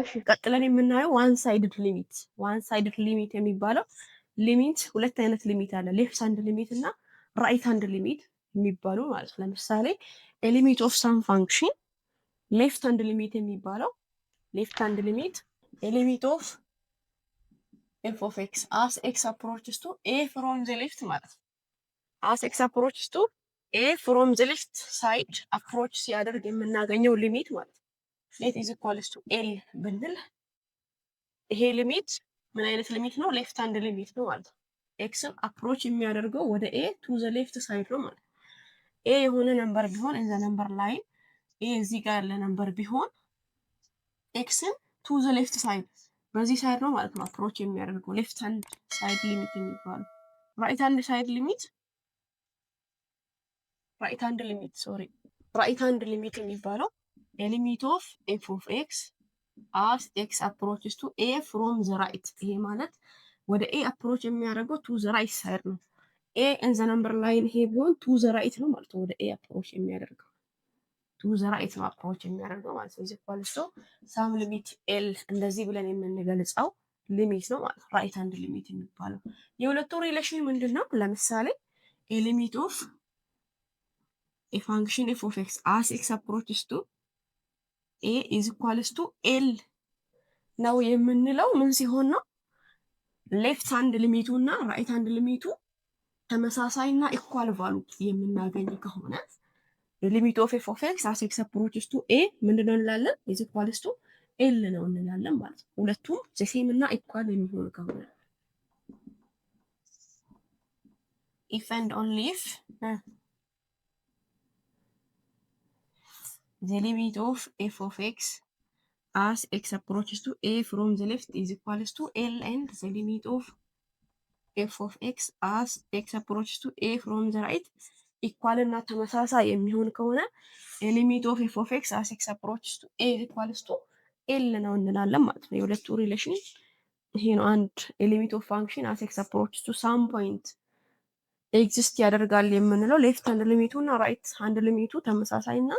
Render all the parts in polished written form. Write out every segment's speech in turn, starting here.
እሺ ቀጥለን የምናየው ዋን ሳይድድ ሊሚት። ዋን ሳይድድ ሊሚት የሚባለው ሊሚት ሁለት አይነት ሊሚት አለ። ሌፍት ሃንድ ሊሚት እና ራይት ሃንድ ሊሚት የሚባሉ ማለት ነው። ለምሳሌ ሊሚት ኦፍ ሳም ፋንክሽን ሌፍት ሃንድ ሊሚት የሚባለው ሌፍት ሃንድ ሊሚት ሊሚት ኦፍ ኤፍ ኦፍ ኤክስ አስ ኤክስ አፕሮችስ ቱ ኤ ፍሮም ዘ ሌፍት ማለት ነው። አስ ኤክስ አፕሮችስ ቱ ኤ ፍሮም ዘ ሌፍት ሳይድ አፕሮች ሲያደርግ የምናገኘው ሊሚት ማለት ነው። ሌት ኢዝ ኢኳልስ ቱ ኤል ብንል ይሄ ሊሚት ምን አይነት ሊሚት ነው? ሌፍት ሃንድ ሊሚት ነው ማለት ነው። ኤክስን አፕሮች የሚያደርገው ወደ ኤ ቱ ዘ ሌፍት ሳይድ ነው ማለት ነው። ኤ የሆነ ነምበር ቢሆን ኢን ዘ ነምበር ላይን ኤ እዚህ ጋር ያለ ነምበር ቢሆን ኤክስን ቱ ዘ ሌፍት ሳይድ በዚህ ሳይድ ነው ማለት ነው አፕሮች የሚያደርገው ሌፍት ሃንድ ሳይድ ሊሚት የሚባለው። ራይት ሃንድ ሳይድ ሊሚት ራይት ሃንድ ሊሚት የሚባለው ሊሚት ኦፍ ኤፍ ኦፍ ኤክስ አስ ኤክስ አፕሮችስ ቱ ኤ ፍሮም ዘ ራይት። ይሄ ማለት ወደ ኤ አፕሮች የሚያደርገው ቱ ዘ ራይት ሳይድ ነው። ኤ ኢን ዘ ነምበር ላይን ይሄ ቢሆን ቱ ዘ ራይት ነው ማለት ነው። ወደ ኤ አፕሮች የሚያደርገው ቱ ዘ ራይት ነው አፕሮች የሚያደርገው ማለት ነው። እዚህ ኳልሶ ሳም ሊሚት ኤል እንደዚህ ብለን የምንገልጸው ሊሚት ነው ማለት ነው። ራይት ሃንድ ሊሚት የሚባለው የሁለቱ ሪሌሽን ምንድን ነው? ለምሳሌ ኤ ሊሚት ኦፍ ኤ ፋንክሽን ኤፍ ኦፍ ኤክስ አስ ኤክስ አፕሮችስ ቱ ኤ ኢዝ ኢኳልስ ቱ ኤል ነው የምንለው ምን ሲሆን ነው? ሌፍት ሃንድ ሊሚቱ እና ራይት ሃንድ ሊሚቱ ተመሳሳይ እና ኢኳል ቫሉ የምናገኝ ከሆነ ሊሚት ኦፍ ኤፍ ኦፍ ኤክስ አስ ኤክስ አፕሮችስ ቱ ኤ ምንድነው እንላለን? ኢዝ ኢኳልስ ቱ ኤል ነው እንላለን ማለት ነው። ሁለቱም ዘሴም እና ኢኳል የሚሆኑ ከሆነ ኢፍ ኤንድ ኦንሊ ኢፍ the limit of f of x as x approaches to a from the left is equals to L and the limit of f of x as x approaches to a from the right equal እና ተመሳሳይ የሚሆን ከሆነ ሊሚት ኦፍ ኤፍ ኦፍ ኤክስ አስ ኤክስ አፕሮችስ ቱ ኤ ኢኳልስ ቱ ኤል ነው እንላለን ማለት ነው። የሁለቱ ሪሌሽን ይሄ ነው። አንድ ሊሚት ኦፍ ፋንክሽን አስ ኤክስ አፕሮችስ ቱ ሳም ፖይንት ኤግዚስት ያደርጋል የምንለው ሌፍት ሃንድ ሊሚቱ እና ራይት ሃንድ ሊሚቱ ተመሳሳይ እና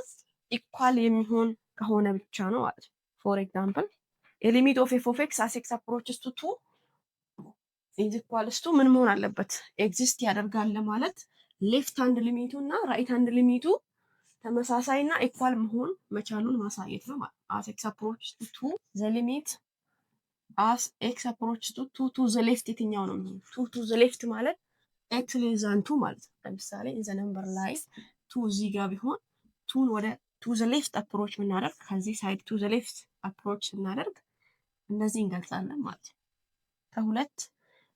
ኢኳል የሚሆን ከሆነ ብቻ ነው ማለት ነው። ፎር ኤግዛምፕል ሊሚት ኦፍ ኤፍ ኦፍ ኤክስ አስ ኤክስ አፕሮችስ ቱ ቱ ኢዝ ኢኳልስ ቱ ምን መሆን አለበት? ኤግዚስት ያደርጋል ለማለት ሌፍት ሃንድ ሊሚቱ እና ራይት ሃንድ ሊሚቱ ተመሳሳይ እና ኢኳል መሆን መቻሉን ማሳየት ነው ማለት ነው። አስ ኤክስ አፕሮችስ ቱ ቱ ዘ ሊሚት አስ ኤክስ አፕሮችስ ቱ ቱ ቱ ዘ ሌፍት የትኛው ነው የሚሆነው? ቱ ቱ ዘ ሌፍት ማለት ኤክስ ሌስ ዛን ቱ ማለት ነው። ለምሳሌ ኢን ዘ ነምበር ላይ ቱ እዚህ ጋር ቢሆን ቱን ወደ ቱ ዘ ሌፍት አፕሮች ብናደርግ ከዚህ ሳይድ ቱ ዘ ሌፍት አፕሮች ስናደርግ እንደዚህ እንገልጻለን ማለት ነው። ከሁለት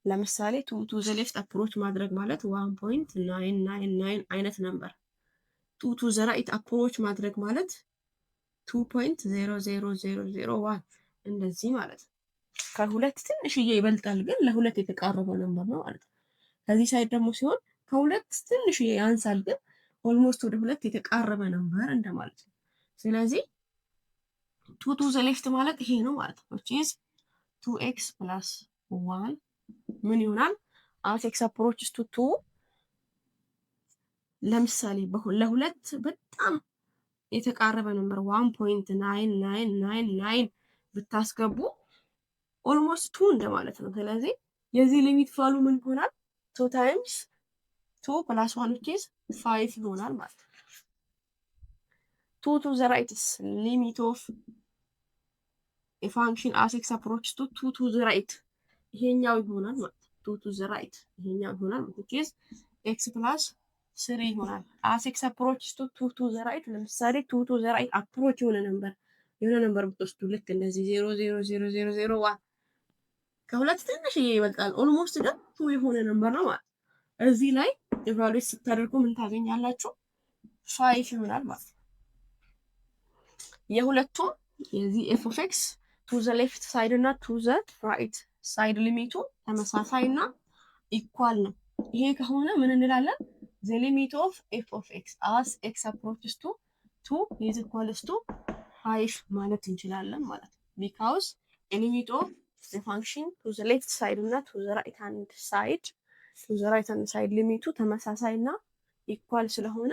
ለምሳሌ ቱ ዘ ሌፍት አፕሮች ማድረግ ማለት 1.999 አይነት ነምበር፣ ቱ ዘ ራይት አፕሮች ማድረግ ማለት 2.00001 እንደዚህ ማለት ነው። ከሁለት ትንሽዬ ይበልጣል ግን ለሁለት የተቃረበ ነምበር ነው ማለት ነው። ከዚህ ሳይድ ደግሞ ሲሆን ከሁለት ትንሽዬ ያንሳል ግን ኦልሞስት ወደ ሁለት የተቃረበ ነምበር እንደማለት ነው። ስለዚህ ቱ ዘ ሌፍት ማለት ይሄ ነው ማለት ነው። which is 2x plus 1 ምን ይሆናል? as x approaches to 2 ለምሳሌ ለሁለት በጣም የተቃረበ ነምበር 1.9999 ብታስገቡ ኦልሞስት 2 እንደማለት ነው። ስለዚህ የዚህ ሊሚት ቫሉ ምን ይሆናል? 2 times 2 plus 1 which is 5 ይሆናል ማለት ነው። 2 to the right is limit of a function as x approaches to 2 to the right ይሄኛው ይሆናል ማለት ነው። 2 to the right ይሄኛው ይሆናል which is x plus 3 ይሆናል። as x approaches to 2 to the right ለምሳሌ 2 to the right approach የሆነ ነምበር ብትወስዱ ልክ እንደዚህ 0.00001 ከሁለት ትንሽዬ ይበልጣል ኦልሞስት ግን 2 የሆነ ነምበር ነው ማለት ነው። እዚህ ላይ ኢቫሉዌት ስታደርጉ ምን ታገኛላችሁ? 5 ይሆናል ማለት ነው። የሁለቱም የዚህ ኤፍ ኦፍ ኤክስ ቱ ዘ ሌፍት ሳይድ እና ቱ ዘ ራይት ሳይድ ሊሚቱ ተመሳሳይ እና ኢኳል ነው። ይሄ ከሆነ ምን እንላለን? the limit of f of x as x approaches to 2 is equals to 5 ማለት እንችላለን ማለት ነው። because a limit of the function to the left side እና to the right hand side ሊሚቱ ተመሳሳይ እና ኢኳል ስለሆነ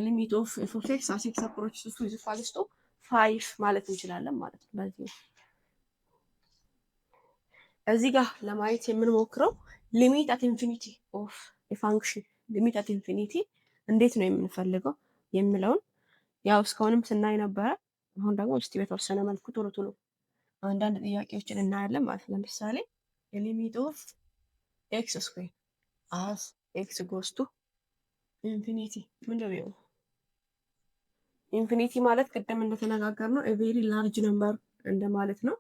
ሊሚት ኦፍ ኤፍ ኦፍ ኤክስ አስ ኤክስ አፕሮችስ ቱ ኢዝ ኢኳልስ ቱ 5 ማለት እንችላለን ማለት ነው። በዚህ እዚህ ጋር ለማየት የምንሞክረው ሊሚት አት ኢንፊኒቲ ኦፍ የፋንክሽን ሊሚት አት ኢንፊኒቲ እንዴት ነው የምንፈልገው የሚለውን ያው እስካሁንም ስናይ ነበረ። አሁን ደግሞ እስቲ በተወሰነ መልኩ ቶሎ ቶሎ አንዳንድ ጥያቄዎችን እናያለን ማለት ነው። ለምሳሌ ሊሚት ኦፍ ኤክስ ስኩዌር አስ ኤክስ ጎስ ቱ ኢንፊኒቲ ምንድን ነው? ኢንፊኒቲ ማለት ቅድም እንደተነጋገር ነው ቬሪ ላርጅ ነምበር እንደማለት ነው።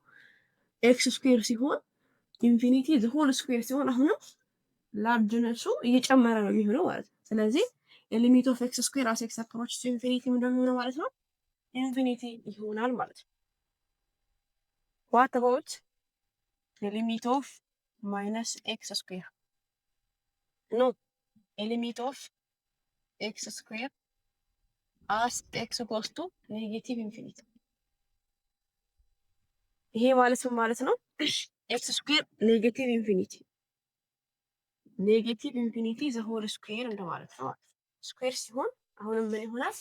ኤክስ ስኩዌር ሲሆን ኢንፊኒቲ ሆል ስኩዌር ሲሆን አሁንም ላርጅነሱ እየጨመረ ነው የሚሆነው ማለት ነው። ስለዚህ ሊሚት ኦፍ ኤክስ ስኩዌር አስ ኤክስ አፕሮች ቱ ኢንፊኒቲ ምንድን ነው ማለት ነው? ኢንፊኒቲ ይሆናል ማለት ነው። ዋት አባውት ሊሚት ኦፍ ማይነስ ኤክስ ስኩዌር ኖ ሊሚት ኦፍ ኤክስ ስኩዌር አስ ኤክስ ጎስ ቱ ኔጌቲቭ ኢንፊኒቲ። ይሄ ማለት ምን ማለት ነው? ኤክስ ስኩዌር ኔጌቲቭ ኢንፊኒቲ ዘ ሆል ስኩዌር እንደማለት ነው። ስኩዌር ሲሆን አሁንም ምን ይሆናል?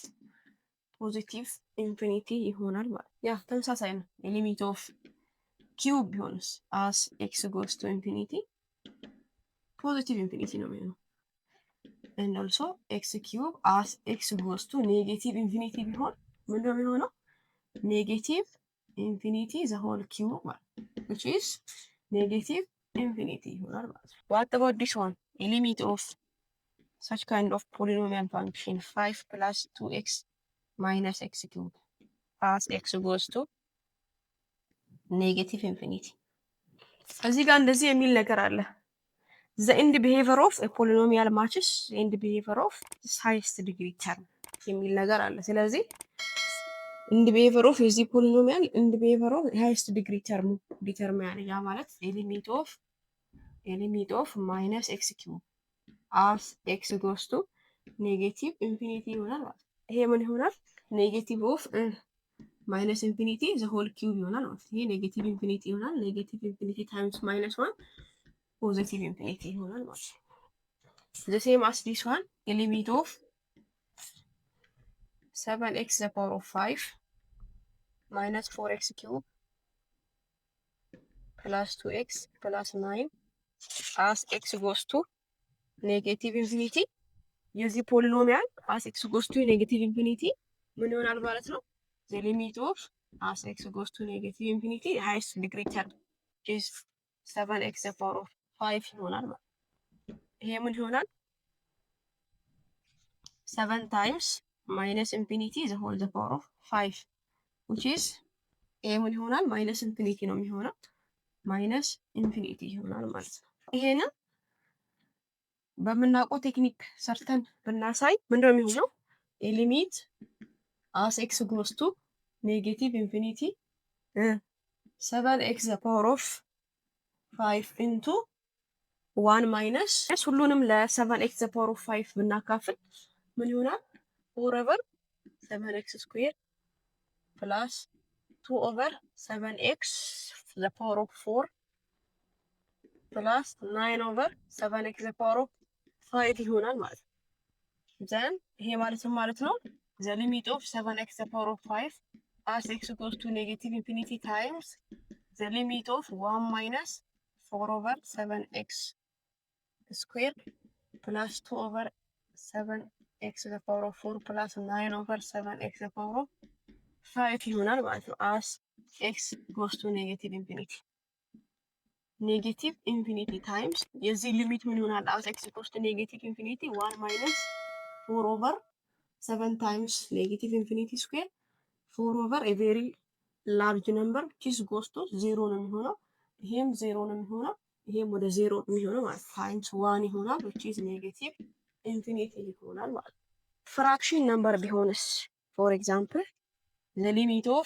ፖዚቲቭ ኢንፊኒቲ ይሆናል ማለት ያ ተመሳሳይ ነው። ሊሚት ኦፍ ኪዩብ ቢሆንስ አስ ኤክስ ጎስ ቱ ኢንፊኒቲ ፖዚቲቭ ኢንፊኒቲ ነው የሚሆነው። and also x cube as x goes to negative infinity ቢሆን ምንድን ነው የሚሆነው? ኔጌቲቭ ኢንፊኒቲ ዘ ሆል ኪዩብ ማለት which is ኔጌቲቭ ኢንፊኒቲ ይሆናል ማለት ነው። what about this one? a limit of such kind of polynomial function 5 plus 2x minus x cube as x goes to ኔጌቲቭ ኢንፊኒቲ። እዚህ ጋር እንደዚህ የሚል ነገር አለ። the end behavior of a polynomial matches the end behavior of its highest degree term የሚል ነገር አለ። ስለዚህ end behavior of የዚህ ፖሊኖሚያል end behavior of highest degree term ዲተርሚን ያ ማለት ሊሚት ኦፍ ማይነስ ኤክስ ኪዩብ as x goes to ኔጌቲቭ ኢንፊኒቲ ይሆናል ማለት ነው። ይሄ ምን ይሆናል? ኔጌቲቭ ኦፍ ማይነስ ኢንፊኒቲ ዘ ሆል ኪዩብ ይሆናል ማለት ነው። ይሄ ኔጌቲቭ ኢንፊኒቲ ይሆናል። ኔጌቲቭ ኢንፊኒቲ ታይምስ ማይነስ 1 ፖዚቲቭ ኢንፊኒቲ ይሆናል ማለት ነው። the same as this one a limit of 7x the power of 5 minus 4x cube plus 2x plus 9 as x goes to ኔጌቲቭ ኢንፊኒቲ የዚህ ፖሊኖሚያል as x goes to ኔጌቲቭ ኢንፊኒቲ ምን ይሆናል ማለት ነው? the limit of as x goes to ኔጌቲቭ ኢንፊኒቲ highest degree term is 7x the power of 5 ይሆናል ማለት ነው። ይሄ ምን ይሆናል? 7 times minus infinity the whole the power of 5 which is ይሄ ምን ይሆናል? ማይነስ ኢንፊኒቲ ነው የሚሆነው። ማይነስ ኢንፊኒቲ ይሆናል ማለት ነው። ይሄንን በምናውቀው ቴክኒክ ሰርተን ብናሳይ ምንድነው የሚሆነው? ሊሚት as x goes to ኔጌቲቭ ኢንፊኒቲ 7x the power of 5 into 1 minus ሁሉንም ለ7x the power of 5 ብናካፍል ምን ይሆናል? 4 over 7x square plus 2 over 7x the power of 4 plus 9 over 7x the power of 5 ይሆናል ማለት ነው። then ይሄ ማለት ነው the limit of 7x the power of 5 as x goes to negative infinity times the limit of 1 minus 4 over 7x square plus 2 over 7x the power of 4 plus 9 over 7x the power of 5 ይሆናል ማለት ነው። as x goes to negative infinity ኔጌቲቭ ኢንፊኒቲ ታይምስ የዚህ ሊሚት ምን ይሆናል? as x goes to negative infinity 1 minus 4 over 7 times negative infinity square 4 over a very large number which is goes to 0 ነው የሚሆነው። ይሄም 0 ነው የሚሆነው። ይሄም ወደ 0 ነው የሚሆነው ማለት ታይምስ 1 ይሆናል which is ኔጌቲቭ ኢንፊኒቲ ይሆናል ማለት። ፍራክሽን ነምበር ቢሆንስ for example the limit of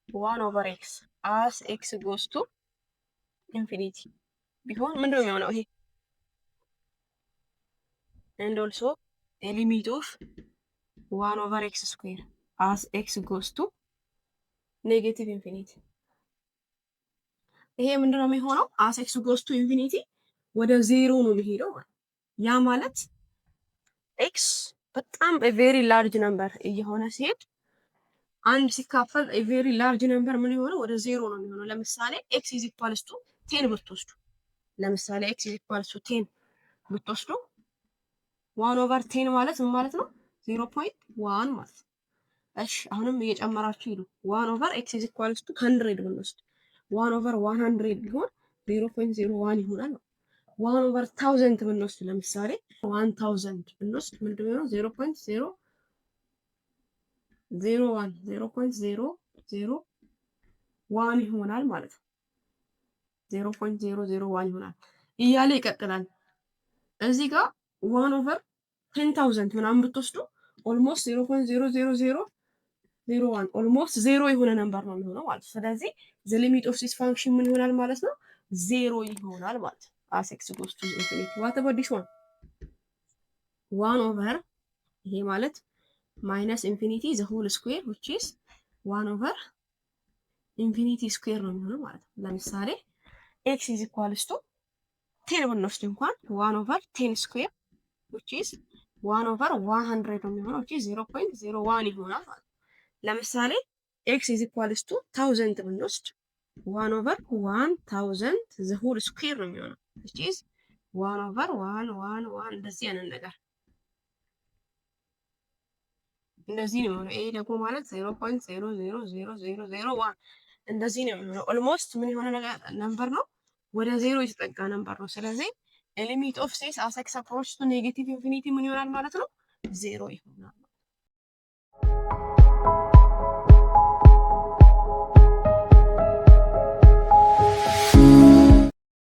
1 over x as x goes to infinity ቢሆን ምንድነው የሚሆነው? ይሄ and also a limit of 1 over x square as x goes to negative infinity ይሄ ምንድነው የሚሆነው? as x goes to infinity ወደ 0 ነው የሚሄደው ማለት ያ ማለት x በጣም a very large number እየሆነ ሲሄድ አንድ ሲካፈል a very large number ምን ይሆነው? ወደ 0 ነው የሚሆነው። ለምሳሌ x is equals to ቴን ብትወስዱ ለምሳሌ ኤክስ ኢዝ ኢኳልስ ቱ ቴን ብትወስዱ 1/10 ማለት ምን ማለት ነው? 0.1 ማለት ነው። እሺ አሁንም እየጨመራችሁ ሂዱ። 1/x ኢዝ ኢኳልስ ቱ 100 ብንወስድ 1/100 ቢሆን 0.01 ይሆናል። 1/1000 ብንወስድ ለምሳሌ 1000 ብንወስድ ምንድን ነው? 0.001 ይሆናል ማለት ነው። 0.001 ይሆናል እያለ ይቀጥላል። እዚህ ጋር 1/10,000 ምናምን ብትወስዱ ኦልሞስት 0.00001 ኦልሞስት ዜሮ የሆነ ነምበር ነው የሚሆነው ማለት ነው። ስለዚህ ዘ ሊሚት ኦፍ ዚስ ፋንክሽን ምን ይሆናል ማለት ነው? ዜሮ ይሆናል ማለት ነው። አስ ኤክስ ጎስ ቱ ኢንፊኒቲ ዋት አባውት ዲስ ዋን 1 ይሄ ማለት ማይነስ ኢንፊኒቲ ዘ ሆል ስኩዌር ዊች ኢዝ 1 ኢንፊኒቲ ስኩዌር ነው የሚሆነው ማለት ነው። ለምሳሌ ኤክስ ኢዝ ኢኳልስ ቱ 10 ብንወስድ እንኳን 1/10 ስኩዌር which is 1/100 ነው የሚሆነው which is 0.01 ይሆናል ማለት ነው። ለምሳሌ x is equals to 1000 ብንወስድ 1/1000 the whole square ነው የሚሆነው which is 1/111 እንደዚህ አይነት ነገር እንደዚህ ነው የሚሆነው። ይሄ ደግሞ ማለት 0.00001 እንደዚህ ነው የሚሆነው። ኦልሞስት ምን የሆነ ነገር ነምበር ነው ወደ ዜሮ የተጠጋ ነምበር ነው። ስለዚህ ሊሚት ኦፍ ዚስ አስ ኤክስ አፕሮች ቱ ኔጌቲቭ ኢንፊኒቲ ምን ይሆናል ማለት ነው? ዜሮ ይሆናል።